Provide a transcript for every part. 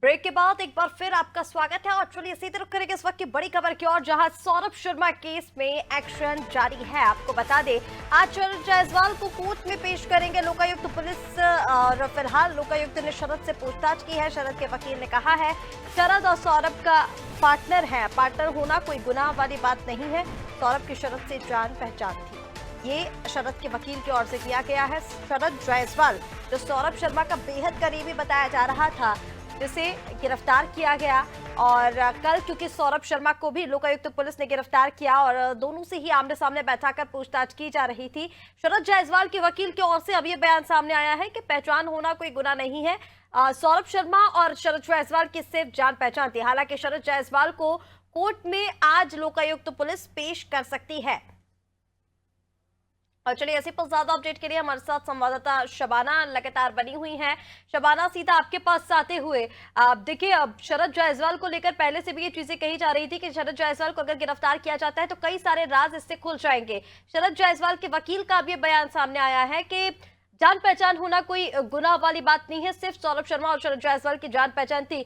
Break के बाद एक बार फिर आपका स्वागत है और चलिए सीधे रुक करेंगे इस वक्त की बड़ी खबर की ओर, जहां सौरभ शर्मा केस में एक्शन जारी है। आपको बता दें, आज शरद जायसवाल को कोर्ट में पेश करेंगे लोकायुक्त पुलिस। और फिलहाल लोकायुक्त ने शरद से पूछताछ की है। शरद के वकील ने कहा है शरद और सौरभ का पार्टनर है, पार्टनर होना कोई गुनाह वाली बात नहीं है। सौरभ की शरद से जान पहचान थी, ये शरद के वकील की ओर से किया गया है। शरद जायसवाल जो सौरभ शर्मा का बेहद करीबी बताया जा रहा था, जिसे गिरफ्तार किया गया। और कल क्योंकि सौरभ शर्मा को भी लोकायुक्त पुलिस ने गिरफ्तार किया और दोनों से ही आमने सामने बैठाकर पूछताछ की जा रही थी। शरद जायसवाल के वकील की ओर से अब यह बयान सामने आया है कि पहचान होना कोई गुनाह नहीं है। सौरभ शर्मा और शरद जायसवाल की सिर्फ जान पहचान थी। हालांकि शरद जायसवाल को कोर्ट में आज लोकायुक्त पुलिस पेश कर सकती है। और चलिए ऐसे पर ज्यादा अपडेट के लिए हमारे साथ संवाददाता शबाना लगातार बनी हुई हैं। शबाना, सीधा आपके पास आते हुए देखिए, अब शरद जायसवाल को लेकर पहले से भी ये चीजें कही जा रही थी कि शरद जायसवाल को अगर गिरफ्तार किया जाता है तो कई सारे राज इससे खुल जाएंगे। शरद जायसवाल के वकील का अब ये बयान सामने आया है कि जान पहचान होना कोई गुनाह वाली बात नहीं है, सिर्फ सौरभ शर्मा और शरद जायसवाल की जान पहचान थी।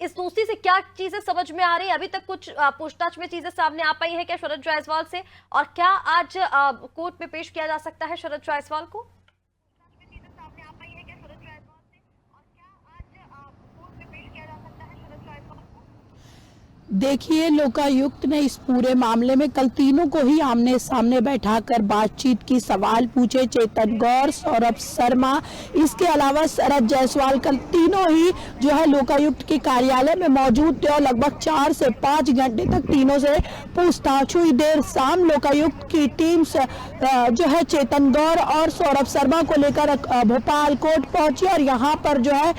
इस दोस्ती से क्या चीजें समझ में आ रही है? अभी तक कुछ पूछताछ में चीजें सामने आ पाई है क्या शरद जायसवाल से, और क्या आज कोर्ट में पेश किया जा सकता है शरद जायसवाल को? देखिए, लोकायुक्त ने इस पूरे मामले में कल तीनों को ही आमने सामने बैठाकर बातचीत की, सवाल पूछे। चेतन गौर, सौरभ शर्मा, इसके अलावा शरद जायसवाल, कल तीनों ही जो है लोकायुक्त के कार्यालय में मौजूद थे और लगभग 4 से 5 घंटे तक तीनों से पूछताछ हुई। देर शाम लोकायुक्त की टीम जो है चेतन गौर और सौरभ शर्मा को लेकर भोपाल कोर्ट पहुंची और यहाँ पर जो है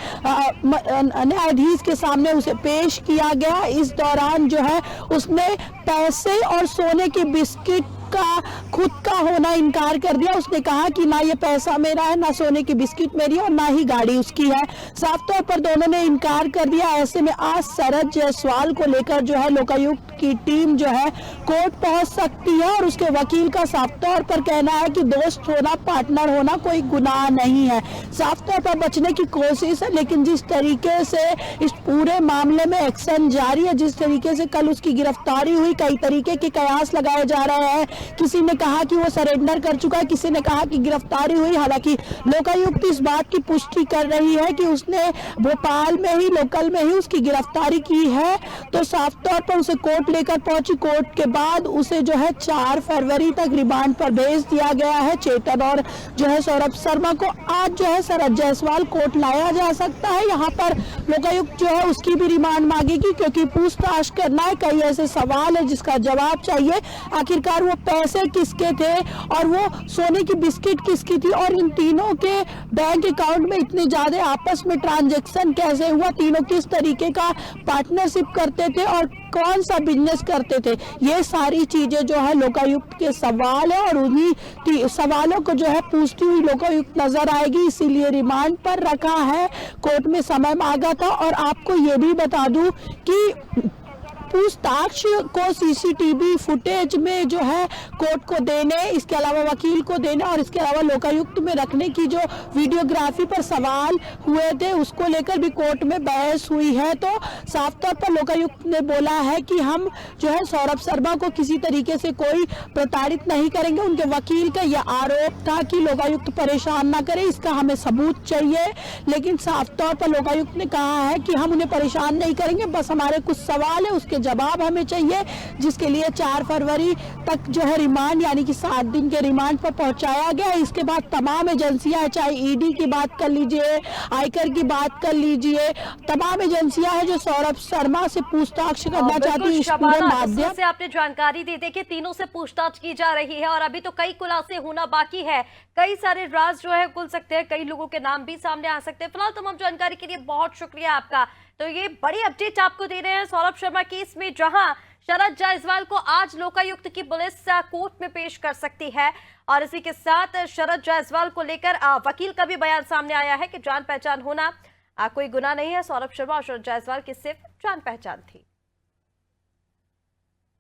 न्यायाधीश के सामने उसे पेश किया गया। इस दौरान जो है उसने पैसे और सोने के बिस्किट का खुद का होना इनकार कर दिया। उसने कहा कि ना ये पैसा मेरा है, ना सोने की बिस्किट मेरी और ना ही गाड़ी उसकी है। साफ तौर पर दोनों ने इनकार कर दिया। ऐसे में आज शरद जायसवाल को लेकर जो है लोकायुक्त की टीम जो है कोर्ट पहुंच सकती है और उसके वकील का साफ तौर पर कहना है कि दोस्त होना, पार्टनर होना कोई गुनाह नहीं है। साफ तौर पर बचने की कोशिश है, लेकिन जिस तरीके से इस पूरे मामले में एक्शन जारी है, जिस तरीके से कल उसकी गिरफ्तारी हुई, कई तरीके के कयास लगाए जा रहे हैं। किसी ने कहा कि वो सरेंडर कर चुका है, किसी ने कहा कि गिरफ्तारी हुई। हालांकि लोकायुक्त इस बात की पुष्टि कर रही है कि उसने भोपाल में ही, लोकल में ही उसकी गिरफ्तारी की है। तो साफ तौर पर उसे कोर्ट लेकर पहुंची। कोर्ट के बाद उसे जो है 4 फरवरी तक रिमांड पर भेज दिया गया है। चेतन और जो है सौरभ शर्मा को आज जो है शरद जायसवाल कोर्ट लाया जा सकता है। यहाँ पर लोकायुक्त जो है उसकी भी रिमांड मांगेगी, क्योंकि पूछताछ करना है, कई ऐसे सवाल है जिसका जवाब चाहिए। आखिरकार वो पैसे किसके थे और वो सोने की बिस्किट किसकी थी, और इन तीनों के बैंक अकाउंट में इतने ज्यादा आपस में ट्रांजैक्शन कैसे हुआ, तीनों किस तरीके का पार्टनरशिप करते थे और कौन सा बिजनेस करते थे, ये सारी चीजें जो है लोकायुक्त के सवाल है और उन्हीं सवालों को जो है पूछती हुई लोकायुक्त नजर आएगी। इसीलिए रिमांड पर रखा है, कोर्ट में समय मांगा था। और आपको ये भी बता दूं कि पूछताछ को सीसीटीवी फुटेज में जो है कोर्ट को देने, इसके अलावा वकील को देने और इसके अलावा लोकायुक्त में रखने की जो वीडियोग्राफी पर सवाल हुए थे उसको लेकर भी कोर्ट में बहस हुई है। तो साफ तौर पर लोकायुक्त ने बोला है कि हम जो है सौरभ शर्मा को किसी तरीके से कोई प्रताड़ित नहीं करेंगे। उनके वकील का यह आरोप था कि लोकायुक्त परेशान ना करे, इसका हमें सबूत चाहिए। लेकिन साफ तौर पर लोकायुक्त ने कहा है कि हम उन्हें परेशान नहीं करेंगे, बस हमारे कुछ सवाल है उसके जवाब हमें चाहिए, जिसके लिए 4 फरवरी तक जो है रिमांड यानी कि 7 दिन के रिमांड पर पहुंचाया गया। इसके बाद तमाम एजेंसियां, चाहे ईडी की बात कर लीजिए, आयकर की बात कर लीजिए, तमाम एजेंसियां हैं जो सौरभ शर्मा से पूछताछ करना चाहती है। इस पूरे माध्यम से आपने जानकारी दी, देखिए तीनों से पूछताछ की जा रही है और अभी तो कई खुलासे होना बाकी है, कई सारे राज जो है खुल सकते हैं, कई लोगों के नाम भी सामने आ सकते हैं। फिलहाल तमाम जानकारी के लिए बहुत शुक्रिया आपका। तो ये बड़ी अपडेट आपको दे रहे हैं सौरभ शर्मा केस में, जहां शरद जायसवाल को आज लोकायुक्त की पुलिस कोर्ट में पेश कर सकती है। और इसी के साथ शरद जायसवाल को लेकर वकील का भी बयान सामने आया है कि जान पहचान होना कोई गुनाह नहीं है। सौरभ शर्मा और शरद जायसवाल की सिर्फ जान पहचान थी।